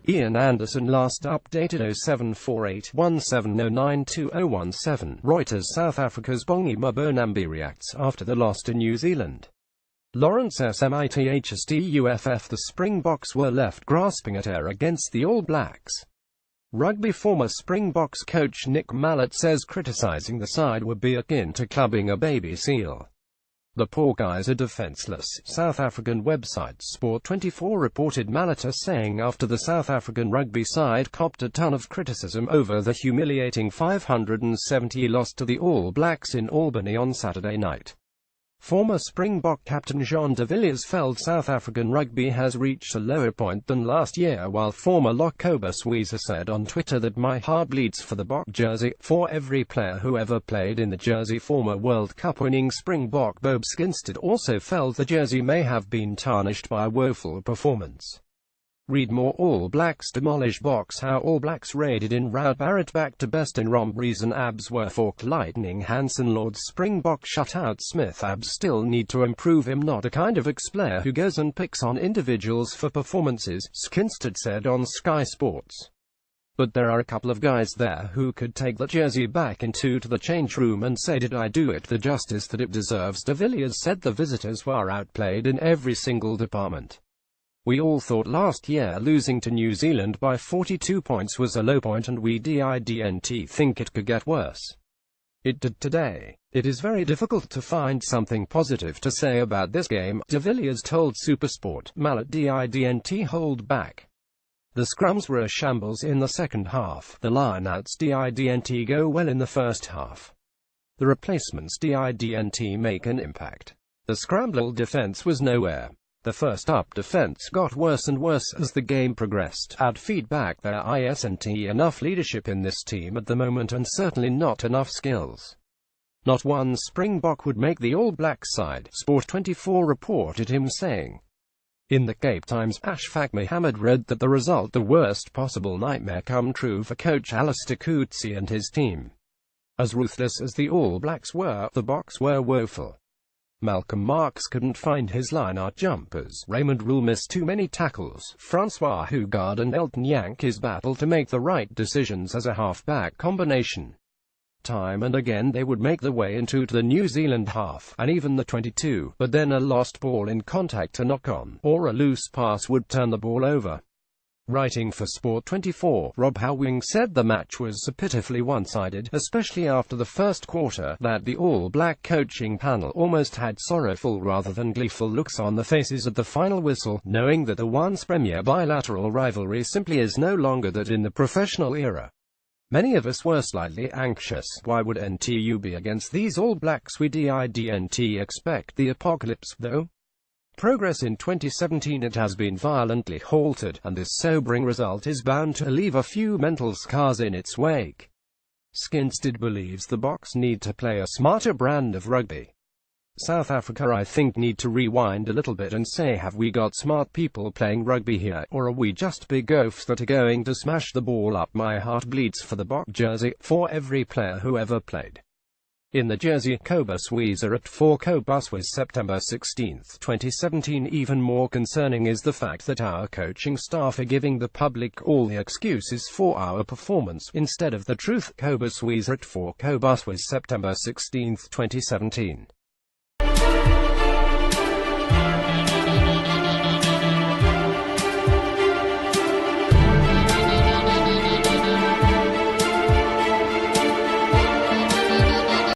Ian Anderson last updated 074817092017. Reuters. South Africa's Bongi Mbonambi reacts after the loss to New Zealand. Lawrence Smithstuff. The Springboks were left grasping at air against the All Blacks. Rugby former Springboks coach Nick Mallett says criticising the side would be akin to clubbing a baby seal. The poor guys are defenceless, South African website Sport24 reported Mallett saying after the South African rugby side copped a ton of criticism over the humiliating 570 loss to the All Blacks in Albany on Saturday night. Former Springbok captain Jean de Villiers felt South African rugby has reached a lower point than last year, while former lock Cobus Wiese said on Twitter that my heart bleeds for the Bok jersey, for every player who ever played in the jersey. Former World Cup winning Springbok Bob Skinstead also felt the jersey may have been tarnished by a woeful performance. Read more. All Blacks demolish Boks. How All Blacks raided in rout. Barrett back to best in romp. Reason abs were forked. Lightning Hansen. Lord Springbok shut out Smith. Abs still need to improve. Him not a kind of ex-player who goes and picks on individuals for performances, Skinstead said on Sky Sports. But there are a couple of guys there who could take the jersey back into the change room and say, did I do it the justice that it deserves? De Villiers said the visitors were outplayed in every single department. We all thought last year losing to New Zealand by 42 points was a low point, and we didn't think it could get worse. It did today. It is very difficult to find something positive to say about this game, De Villiers told SuperSport. Mallett didn't hold back. The scrums were a shambles in the second half. The lineouts didn't go well in the first half. The replacements didn't make an impact. The scramble defense was nowhere. The first-up defense got worse and worse as the game progressed. Add feedback. There isn't enough leadership in this team at the moment, and certainly not enough skills. Not one Springbok would make the All Black side, Sport24 reported him saying. In the Cape Times, Ashfaq Mohammed read that the result the worst possible nightmare come true for coach Alistair Coetzee and his team. As ruthless as the All Blacks were, the Boks were woeful. Malcolm Marx couldn't find his line-out jumpers. Raymond Rule missed too many tackles. Francois Hougaard and Elton Yankees battled to make the right decisions as a half-back combination. Time and again they would make their way into the New Zealand half, and even the 22, but then a lost ball in contact, a knock-on, or a loose pass would turn the ball over. Writing for Sport24, Rob Howing said the match was pitifully one-sided, especially after the first quarter, that the All Black coaching panel almost had sorrowful rather than gleeful looks on the faces at the final whistle, knowing that the once premier bilateral rivalry simply is no longer that in the professional era. Many of us were slightly anxious. Why would NTU be against these All Blacks? We didn't expect the apocalypse, though. Progress in 2017 it has been violently halted, and this sobering result is bound to leave a few mental scars in its wake. Skinstead believes the Boks need to play a smarter brand of rugby. South Africa, I think, need to rewind a little bit and say, have we got smart people playing rugby here, or are we just big oafs that are going to smash the ball up? My heart bleeds for the Bok jersey, for every player who ever played in the jersey. Cobus Wiese at 4. Cobus was September 16, 2017. Even more concerning is the fact that our coaching staff are giving the public all the excuses for our performance, instead of the truth. Cobus Wiese at 4. Cobus was September 16, 2017.